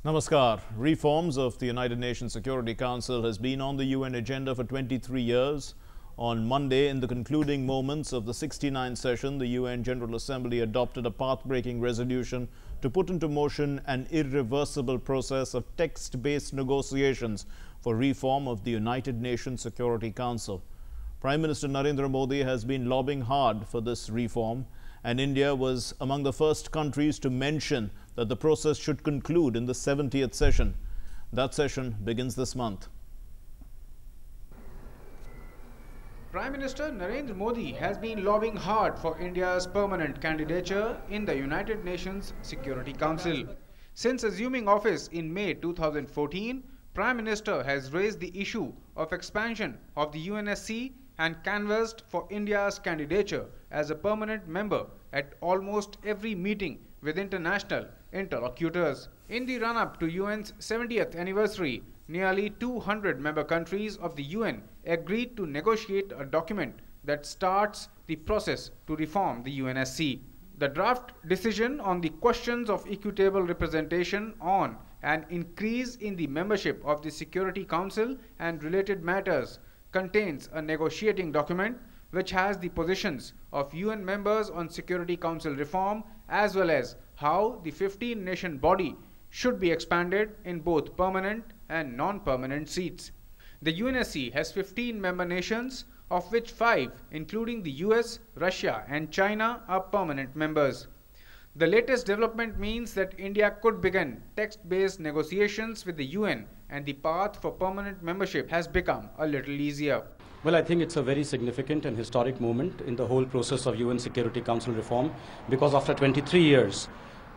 Namaskar. Reforms of the United Nations Security Council has been on the UN agenda for 23 years. On Monday, in the concluding moments of the 69th session, the UN General Assembly adopted a path-breaking resolution to put into motion an irreversible process of text-based negotiations for reform of the United Nations Security Council. Prime Minister Narendra Modi has been lobbying hard for this reform, and India was among the first countries to mention that the process should conclude in the 70th session. That session begins this month. Prime Minister Narendra Modi has been lobbying hard for India's permanent candidature in the United Nations Security Council. Since assuming office in May 2014, Prime Minister has raised the issue of expansion of the UNSC and canvassed for India's candidature as a permanent member at almost every meeting with international interlocutors. In the run-up to UN's 70th anniversary, nearly 200 member countries of the UN agreed to negotiate a document that starts the process to reform the UNSC. The draft decision on the questions of equitable representation on an increase in the membership of the Security Council and related matters contains a negotiating document which has the positions of UN members on Security Council reform as well as how the 15-nation body should be expanded in both permanent and non-permanent seats. The UNSC has 15 member nations, of which 5, including the US, Russia and China, are permanent members. The latest development means that India could begin text-based negotiations with the UN, and the path for permanent membership has become a little easier. Well, I think it's a very significant and historic moment in the whole process of UN Security Council reform, because after 23 years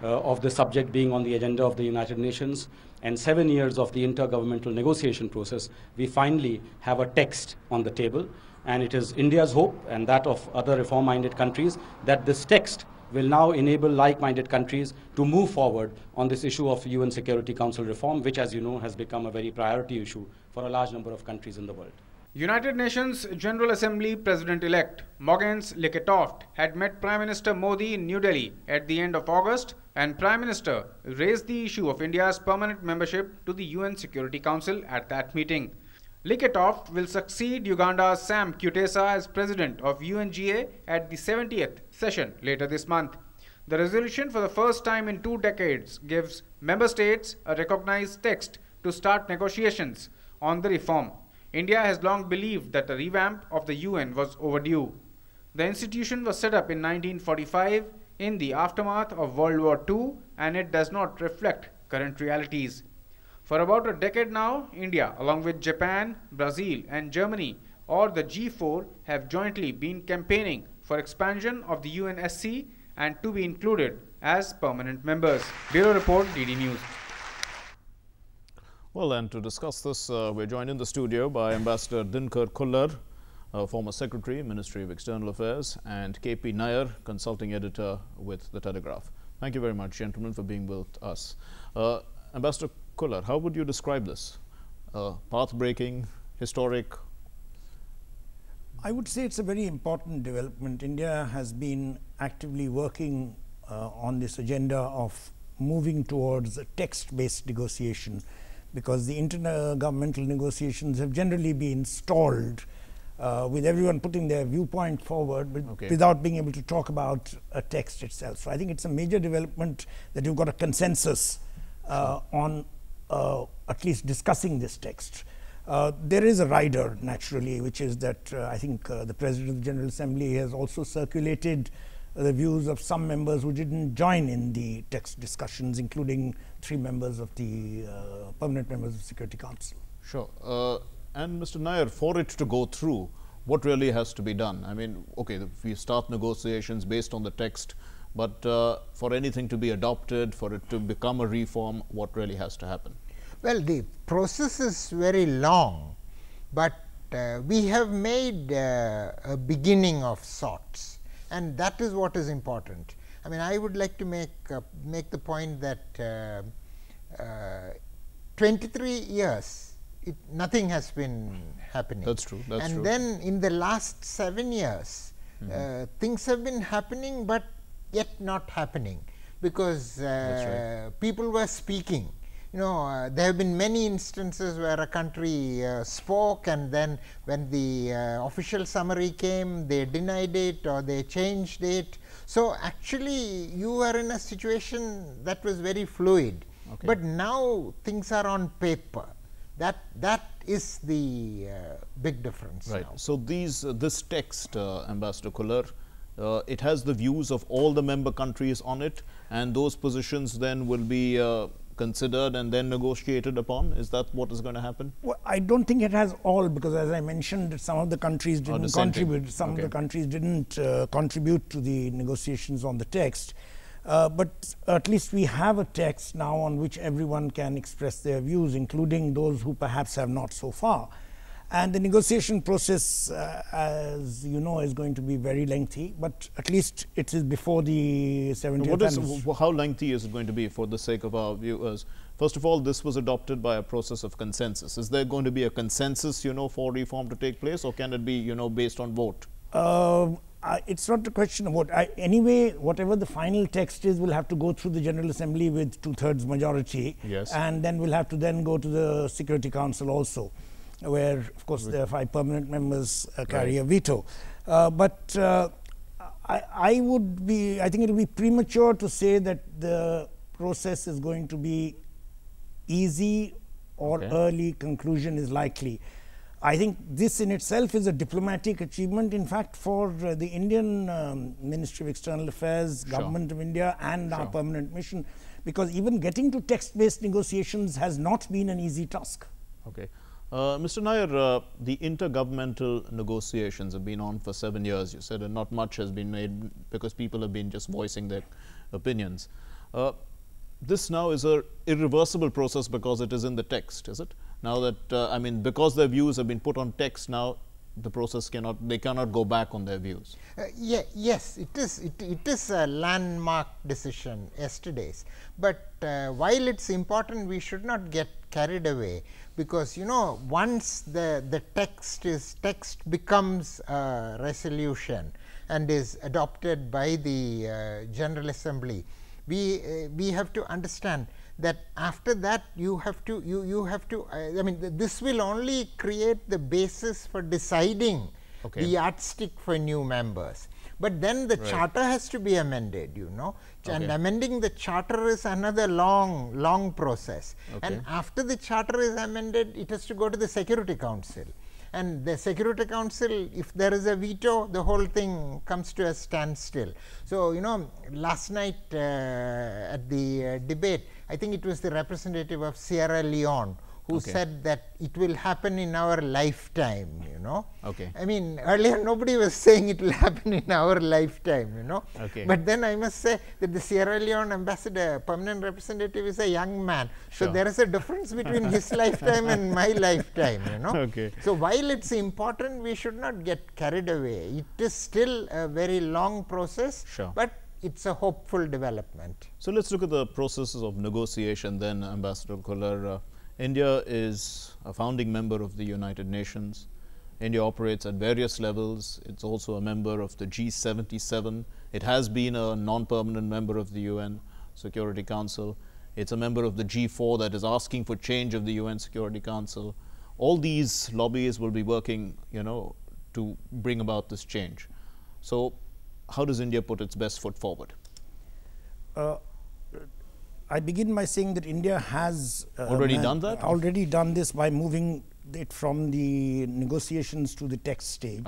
of the subject being on the agenda of the United Nations and 7 years of the intergovernmental negotiation process, we finally have a text on the table. And it is India's hope and that of other reform-minded countries that this text will now enable like-minded countries to move forward on this issue of UN Security Council reform, which, as you know, has become a very priority issue for a large number of countries in the world. United Nations General Assembly President-elect Mogens Lykketoft had met Prime Minister Modi in New Delhi at the end of August, and Prime Minister raised the issue of India's permanent membership to the UN Security Council at that meeting. Lykketoft will succeed Uganda's Sam Kutesa as President of UNGA at the 70th session later this month. The resolution, for the first time in 2 decades, gives member states a recognized text to start negotiations on the reform. India has long believed that a revamp of the UN was overdue. The institution was set up in 1945 in the aftermath of World War II, and it does not reflect current realities. For about a decade now, India, along with Japan, Brazil and Germany, or the G4, have jointly been campaigning for expansion of the UNSC and to be included as permanent members. Bureau Report, DD News. Well, and to discuss this, we're joined in the studio by Ambassador Dinkar Kullar, former Secretary, Ministry of External Affairs, and KP Nair, Consulting Editor with The Telegraph. Thank you very much, gentlemen, for being with us. Ambassador Kullar, how would you describe this? Path-breaking, historic? I would say it's a very important development. India has been actively working on this agenda of moving towards a text-based negotiation, because the intergovernmental negotiations have generally been stalled with everyone putting their viewpoint forward without being able to talk about a text itself. So I think it's a major development that you've got a consensus on at least discussing this text. There is a rider, naturally, which is that I think the President of the General Assembly has also circulated the views of some members who didn't join in the text discussions, including 3 members of the permanent members of the Security Council. Sure. And Mr. Nair, for it to go through, what really has to be done? I mean, okay, we start negotiations based on the text, but for anything to be adopted, for it to become a reform, what really has to happen? Well, the process is very long, but we have made a beginning of sorts. And that is what is important. I mean, I would like to make the point that 23 years, nothing has been happening. That's true. That's and true. then in the last 7 years, things have been happening, but yet not happening, because people were speaking. there have been many instances where a country spoke, and then when the official summary came, they denied it or they changed it. So actually you were in a situation that was very fluid. Okay. But now things are on paper. That is the big difference. Right. Now. So this text, Ambassador Kular, it has the views of all the member countries on it, and those positions then will be considered and then negotiated upon. Is that what is going to happen? Well, I don't think it has all, because as I mentioned, some of the countries didn't contribute. Some of the countries didn't contribute to the negotiations on the text. But at least we have a text now on which everyone can express their views, including those who perhaps have not so far. And the negotiation process, as you know, is going to be very lengthy, but at least it is before the 70th. How lengthy is it going to be for the sake of our viewers? First of all, this was adopted by a process of consensus. Is there going to be a consensus, for reform to take place, or can it be, based on vote? It's not a question of vote. Anyway, whatever the final text is, will have to go through the General Assembly with 2/3 majority. Yes. And then we'll have to then go to the Security Council also, where, of course, the 5 permanent members carry a veto. But I think it will be premature to say that the process is going to be easy or early conclusion is likely. I think this in itself is a diplomatic achievement, in fact, for the Indian Ministry of External Affairs, Government of India, and our permanent mission, because even getting to text-based negotiations has not been an easy task. Okay. Mr. Nair, the intergovernmental negotiations have been on for 7 years, you said, and not much has been made because people have been just voicing their opinions. This now is an irreversible process because it is in the text, is it? Now that, because their views have been put on text now, the process they cannot go back on their views. Yes, it is a landmark decision, yesterday's. But while it's important, we should not get carried away, because once the text becomes a resolution and is adopted by the General Assembly, we have to understand that after that you have to this will only create the basis for deciding the yardstick for new members. But then the charter has to be amended, and amending the charter is another long process. And after the charter is amended, it has to go to the Security Council. And the Security Council, if there is a veto, the whole thing comes to a standstill. So, last night at the debate, I think it was the representative of Sierra Leone who said that it will happen in our lifetime, earlier nobody was saying it will happen in our lifetime, But then I must say that the Sierra Leone ambassador, permanent representative, is a young man. So there is a difference between his lifetime and my lifetime, So while it's important, we should not get carried away. It is still a very long process, but it's a hopeful development. So let's look at the processes of negotiation then, Ambassador Kular. India is a founding member of the United Nations. India operates at various levels. It's also a member of the G77. It has been a non-permanent member of the UN Security Council. It's a member of the G4 that is asking for change of the UN Security Council. All these lobbies will be working, to bring about this change. So how does India put its best foot forward? I begin by saying that India has already done that? Already done this by moving it from the negotiations to the text stage.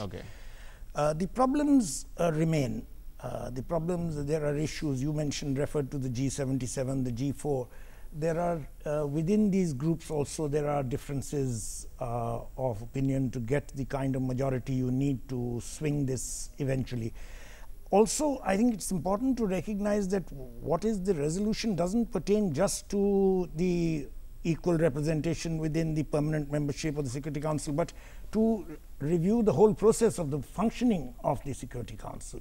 The problems remain. There are issues you mentioned, referred to the G77, the G4. There are within these groups also there are differences of opinion to get the kind of majority you need to swing this eventually. Also, I think it's important to recognize that what is the resolution doesn't pertain just to the equal representation within the permanent membership of the Security Council, but to review the whole process of the functioning of the Security Council.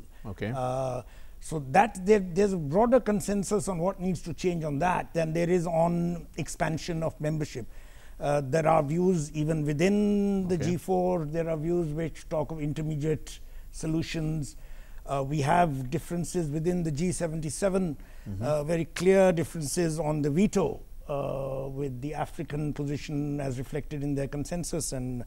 So that there's a broader consensus on what needs to change on that than there is on expansion of membership. There are views even within the G4, there are views which talk of intermediate solutions. We have differences within the G77, very clear differences on the veto with the African position as reflected in their consensus, and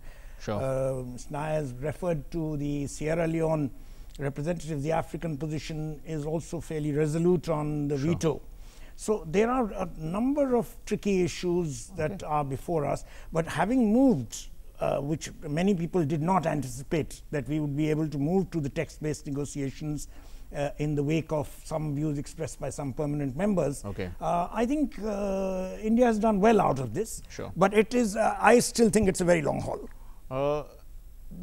Ms. Nayar referred to the Sierra Leone representative. The African position is also fairly resolute on the veto. So there are a number of tricky issues that are before us, but having moved, which many people did not anticipate, that we would be able to move to the text-based negotiations in the wake of some views expressed by some permanent members. I think India has done well out of this, but it is, I still think it's a very long haul.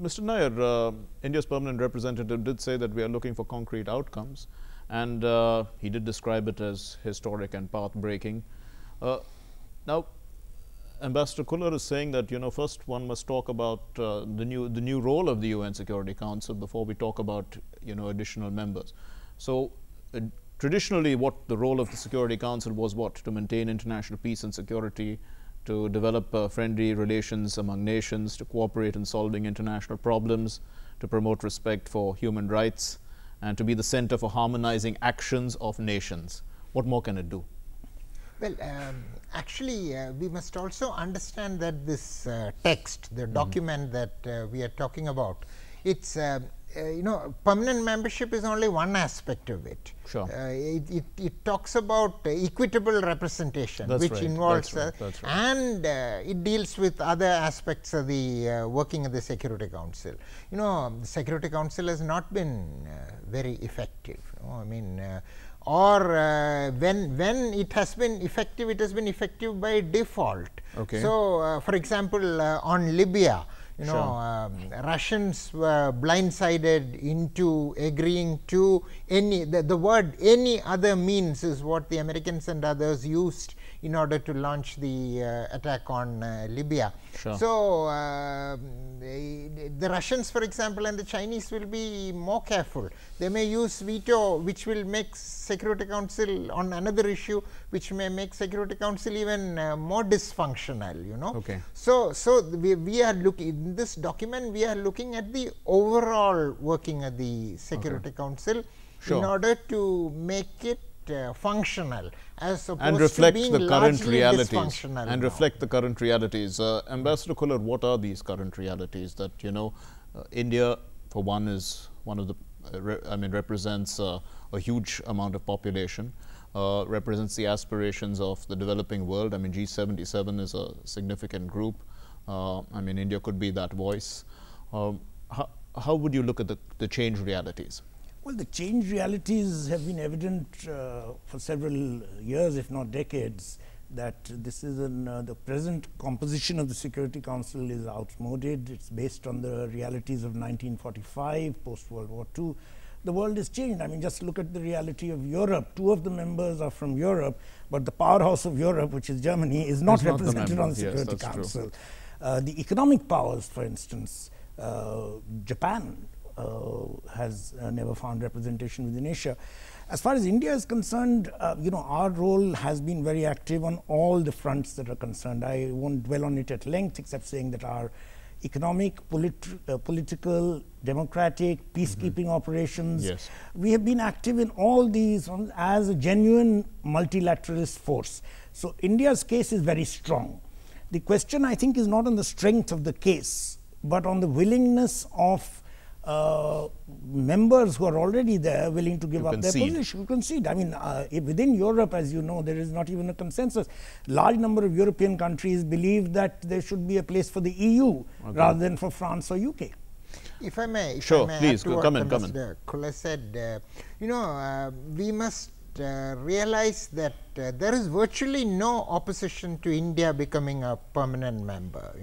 Mr. Nayar, India's permanent representative did say that we are looking for concrete outcomes, and he did describe it as historic and path-breaking. Now, Ambassador Kuller is saying that, first one must talk about the new role of the UN Security Council before we talk about, additional members. So, traditionally, what the role of the Security Council was what? To maintain international peace and security, to develop friendly relations among nations, to cooperate in solving international problems, to promote respect for human rights, and to be the center for harmonizing actions of nations. What more can it do? Well, actually, we must also understand that this text, the document that we are talking about, it's permanent membership is only one aspect of it. It talks about equitable representation, which involves and it deals with other aspects of the working of the Security Council. The Security Council has not been very effective. I mean, when it has been effective by default. So, for example, on Libya, Russians were blindsided into agreeing to the word any other means is what the Americans and others used in order to launch the attack on Libya. So, the Russians, for example, and the Chinese will be more careful. They may use veto, which will make Security Council on another issue, which may make Security Council even more dysfunctional, So, we are looking, in this document, we are looking at the overall working of the Security Council in order to make it functional as opposed to being largely dysfunctional. And reflect the current realities. Ambassador Kuller, what are these current realities that, India, for one, is one of the, represents a huge amount of population, represents the aspirations of the developing world. G77 is a significant group. India could be that voice. How would you look at the changed realities? Well, the changed realities have been evident for several years, if not decades, that this is the present composition of the Security Council is outmoded. It's based on the realities of 1945, post-World War II. The world has changed. Just look at the reality of Europe. Two of the members are from Europe, but the powerhouse of Europe, which is Germany, is not represented on the Security Council. The economic powers, for instance, Japan has never found representation within Asia. As far as India is concerned, our role has been very active on all the fronts that are concerned. I won't dwell on it at length, except saying that our economic, political, democratic, peacekeeping operations, we have been active in all these as a genuine multilateralist force. So India's case is very strong. The question, I think, is not on the strength of the case, but on the willingness of members who are already there willing to give up their position, concede. Within Europe, as you know, there is not even a consensus. Large number of European countries believe that there should be a place for the EU rather than for France or UK. If I may, please, come in. Kuller said, we must realize that there is virtually no opposition to India becoming a permanent member.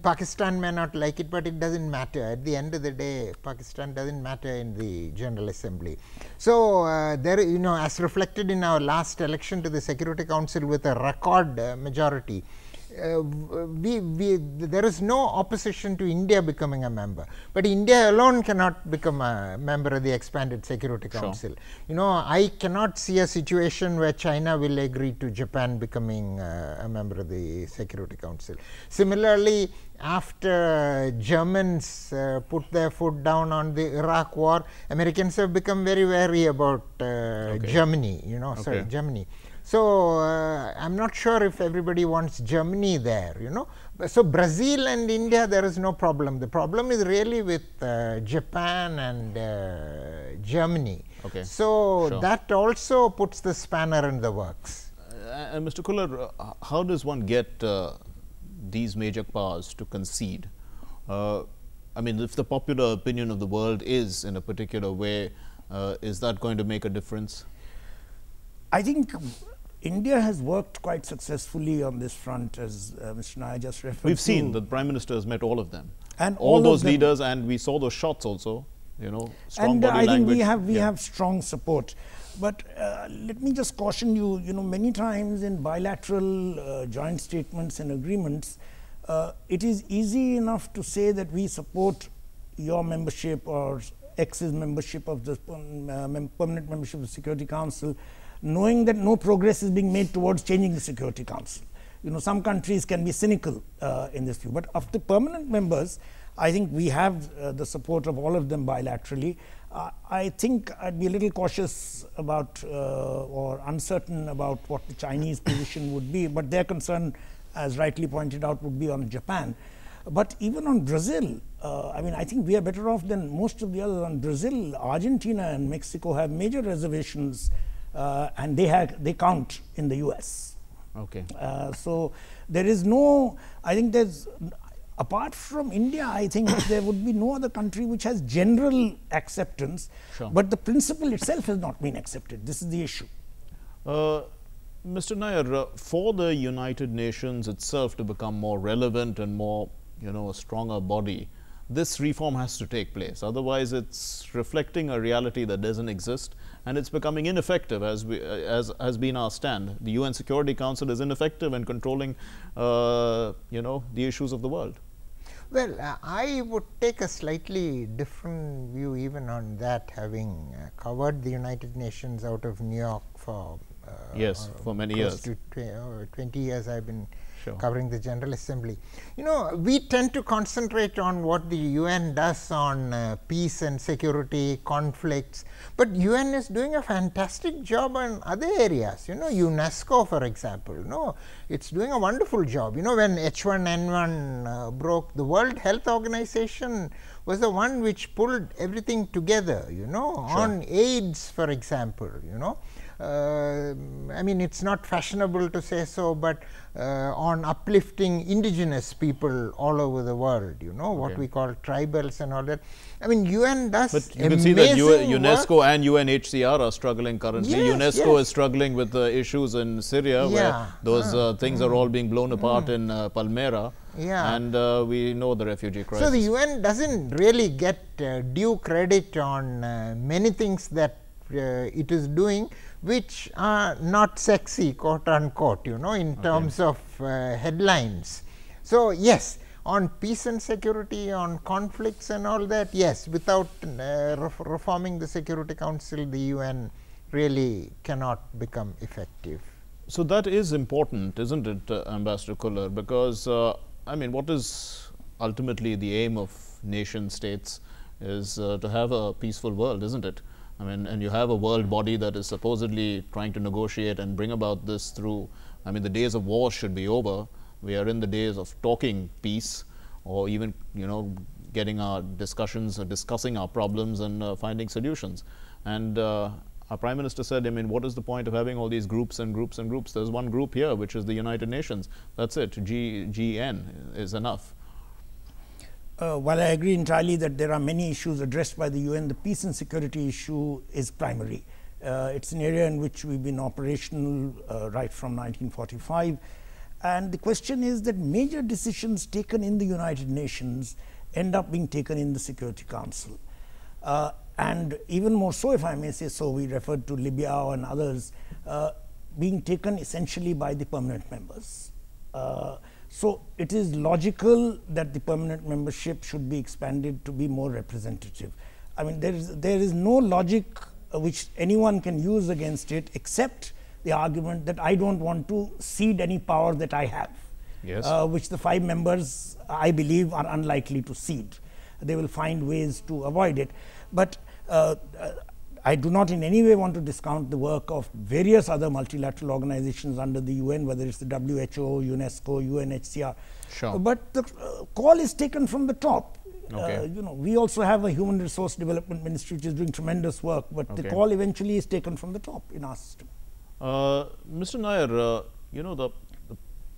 Pakistan may not like it, but it doesn't matter. At the end of the day, Pakistan doesn't matter in the General Assembly. So, as reflected in our last election to the Security Council with a record majority, there is no opposition to India becoming a member, but India alone cannot become a member of the expanded Security Council. I cannot see a situation where China will agree to Japan becoming a member of the Security Council. Similarly, after Germans put their foot down on the Iraq war, Americans have become very wary about Germany, Germany. So I'm not sure if everybody wants Germany there, you know. So Brazil and India, there is no problem. The problem is really with Japan and Germany. Okay. So Sure. that also puts the spanner in the works. And Mr. Kuller, how does one get these major powers to concede? I mean, if the popular opinion of the world is in a particular way, is that going to make a difference? I think India has worked quite successfully on this front, as Mr. Nair just referred to. We've seen the Prime Minister has met all of them. And all all those of them, leaders, and we saw those shots also, you know, strong and body I think language. we have strong support. But let me just caution you, you know, many times in bilateral joint statements and agreements, it is easy enough to say that we support your membership or X's membership of the permanent membership of the Security Council, knowing that no progress is being made towards changing the Security Council. You know, some countries can be cynical in this view, but of the permanent members, I think we have the support of all of them bilaterally. I think I'd be a little cautious about or uncertain about what the Chinese position would be, but their concern, as rightly pointed out, would be on Japan. But even on Brazil, I mean, I think we are better off than most of the others. On Brazil, Argentina and Mexico have major reservations, and they count in the US. Okay. So there is no, I think there's, apart from India, I think there would be no other country which has general acceptance, Sure. but the principle itself has not been accepted. This is the issue. Mr. Nair, for the United Nations itself to become more relevant and more, you know, a stronger body, this reform has to take place. Otherwise, it's reflecting a reality that doesn't exist, and it's becoming ineffective, as has been our stand. The UN Security Council is ineffective in controlling, you know, the issues of the world. Well, I would take a slightly different view even on that, having covered the United Nations out of New York for yes, for many close years. to 20 years I've been Sure. covering the General Assembly. You know, we tend to concentrate on what the UN does on peace and security, conflicts, but UN is doing a fantastic job on other areas. You know, UNESCO, for example, you know, it's doing a wonderful job. You know, when H1N1 broke, the World Health Organization was the one which pulled everything together, you know, Sure. on AIDS, for example, you know. I mean, it's not fashionable to say so, but on uplifting indigenous people all over the world, you know, what Okay. we call tribals and all that. I mean, UN does But you can see that amazing UNESCO work. and UNHCR are struggling currently. Yes, UNESCO yes. is struggling with the issues in Syria, Yeah. where those things are all being blown apart in Palmyra. Yeah. And we know the refugee crisis. So the UN doesn't really get due credit on many things that it is doing, which are not sexy, quote unquote, you know, in terms of headlines. So yes, on peace and security, on conflicts and all that, yes, without reforming the Security Council, the UN really cannot become effective. So that is important, isn't it, Ambassador Kuller? Because I mean, what is ultimately the aim of nation states is to have a peaceful world, isn't it? I mean, and you have a world body that is supposedly trying to negotiate and bring about this through. I mean, the days of war should be over. We are in the days of talking peace, or even, you know, getting our discussions, discussing our problems and finding solutions. And our Prime Minister said, I mean, what is the point of having all these groups and groups and groups? There's one group here, which is the United Nations. That's it. GN is enough. While I agree entirely that there are many issues addressed by the UN, the peace and security issue is primary. It's an area in which we've been operational right from 1945. And the question is that major decisions taken in the United Nations end up being taken in the Security Council. And even more so, if I may say so, we referred to Libya and others, being taken essentially by the permanent members. So it is logical that the permanent membership should be expanded to be more representative. I mean, there is no logic which anyone can use against it, except the argument that I don't want to cede any power that I have, Yes. which the 5 members, I believe, are unlikely to cede. They will find ways to avoid it. But I do not in any way want to discount the work of various other multilateral organizations under the UN, whether it's the WHO, UNESCO, UNHCR. Sure. But the call is taken from the top. Okay. You know, we also have a Human Resource Development Ministry which is doing tremendous work, but the call eventually is taken from the top in our system. Mr. Nair, you know, the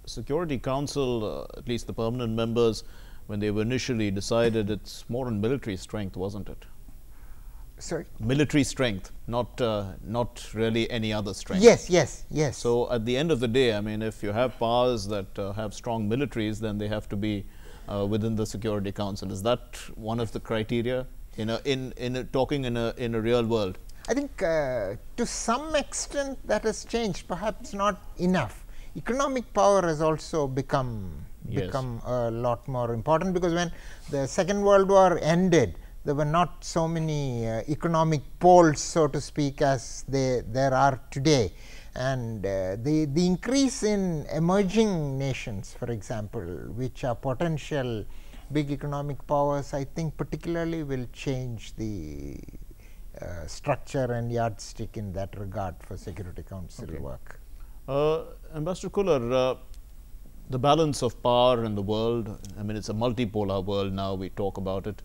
Security Council, at least the permanent members, when they were initially decided, it's more on military strength, wasn't it? Sorry? Military strength, not really any other strength. Yes, yes, yes. So at the end of the day, I mean, if you have powers that have strong militaries, then they have to be within the Security Council. Is that one of the criteria talking in a real world? I think to some extent that has changed, perhaps not enough. Economic power has also become a lot more important, because when the Second World War ended, there were not so many economic poles, so to speak, as there are today. And the increase in emerging nations, for example, which are potential big economic powers, I think particularly will change the structure and yardstick in that regard for Security Council work. Ambassador Kular, the balance of power in the world, I mean, it's a multipolar world now, we talk about it.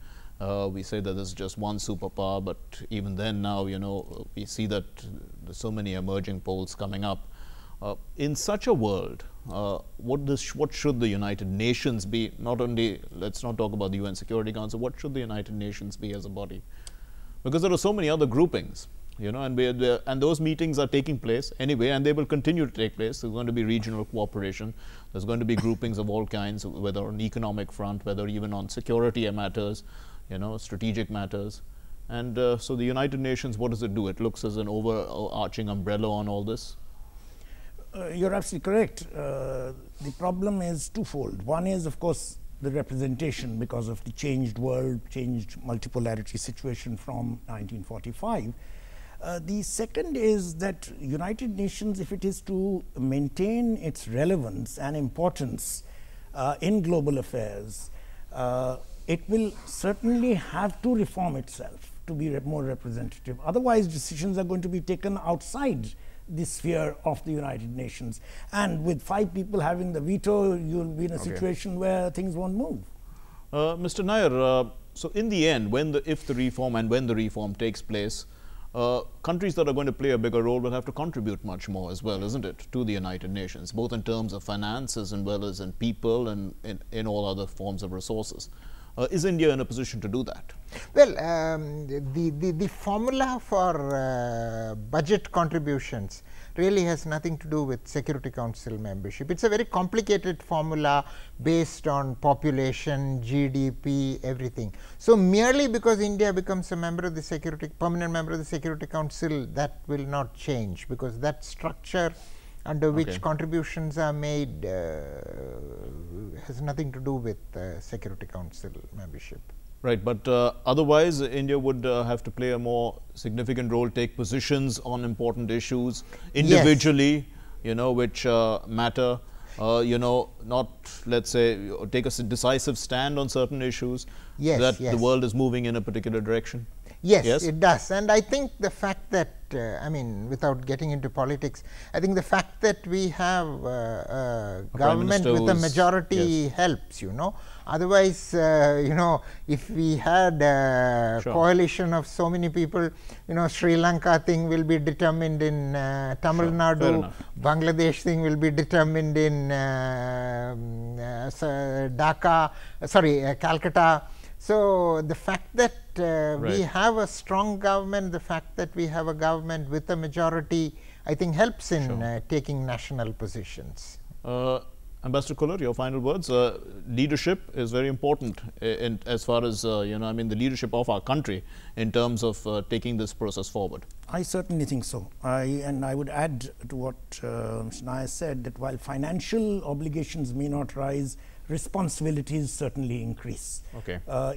We say that there's just one superpower, but even then now, you know, we see that there's so many emerging poles coming up. In such a world, what should the United Nations be? Not only, let's not talk about the UN Security Council, what should the United Nations be as a body? Because there are so many other groupings, you know, and those meetings are taking place anyway, and they will continue to take place. There's going to be regional cooperation. There's going to be groupings of all kinds, whether on economic front, whether even on security matters, you know, strategic matters. And so the United Nations, what does it do? It looks as an overarching umbrella on all this. You're absolutely correct. The problem is twofold. One is, of course, the representation, because of the changed world, changed multipolarity situation from 1945. The second is that United Nations, if it is to maintain its relevance and importance in global affairs, it will certainly have to reform itself to be more representative. Otherwise, decisions are going to be taken outside the sphere of the United Nations. And with 5 people having the veto, you'll be in a situation where things won't move. Mr. Nair, so in the end, if the reform takes place, countries that are going to play a bigger role will have to contribute much more as well, isn't it, to the United Nations, both in terms of finances as well as in people and in all other forms of resources. Is India in a position to do that? Well, the formula for budget contributions really has nothing to do with Security Council membership. It's a very complicated formula based on population, GDP, everything. So merely because India becomes a member of the permanent member of the Security Council, that will not change, because that structure under which contributions are made has nothing to do with Security Council membership. Right, but otherwise India would have to play a more significant role, take positions on important issues individually, you know, which matter, you know, not, let's say, take a decisive stand on certain issues that the world is moving in a particular direction. Yes, it does. And I think the fact that, I mean, without getting into politics, I think the fact that we have a government with a majority helps, you know. Otherwise, you know, if we had a coalition of so many people, you know, Sri Lanka thing will be determined in Tamil Nadu, Bangladesh thing will be determined in Calcutta. So the fact that we have a strong government, the fact that we have a government with a majority, I think helps in taking national positions. Ambassador Kular, your final words. Leadership is very important as far as, you know, I mean, the leadership of our country in terms of taking this process forward. I certainly think so. And I would add to what Mr. Nair said, that while financial obligations may not rise, responsibilities certainly increase.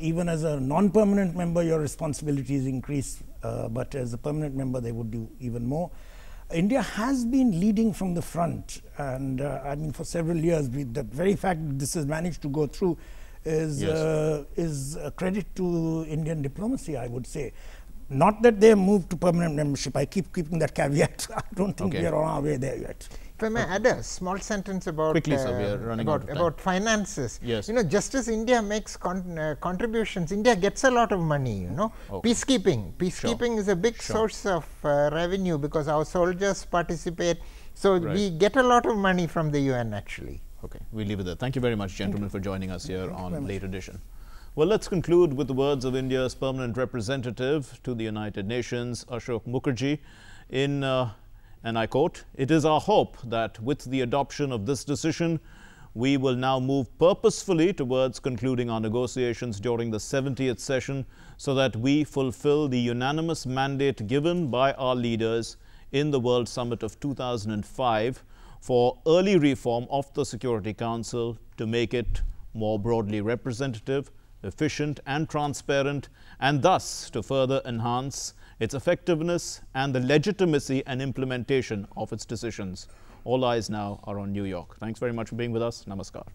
Even as a non-permanent member, your responsibilities increase, but as a permanent member, they would do even more. India has been leading from the front, and I mean, for several years. The very fact that this has managed to go through is a credit to Indian diplomacy, I would say. Not that they moved to permanent membership. I keep keeping that caveat. I don't think we are on our way there yet. If I may add a small sentence about quickly, sir, we are running out of time. About finances. Yes. You know, just as India makes contributions, India gets a lot of money. You know, peacekeeping is a big source of revenue because our soldiers participate. So we get a lot of money from the UN actually. Okay, we'll leave it there. Thank you very much, gentlemen, for joining us here on Late Edition. Well, let's conclude with the words of India's permanent representative to the United Nations, Ashok Mukherjee, and I quote, "It is our hope that with the adoption of this decision, we will now move purposefully towards concluding our negotiations during the 70th session so that we fulfill the unanimous mandate given by our leaders in the World Summit of 2005 for early reform of the Security Council to make it more broadly representative, efficient and transparent, and thus to further enhance its effectiveness and the legitimacy and implementation of its decisions. All eyes now are on New York." Thanks very much for being with us. Namaskar.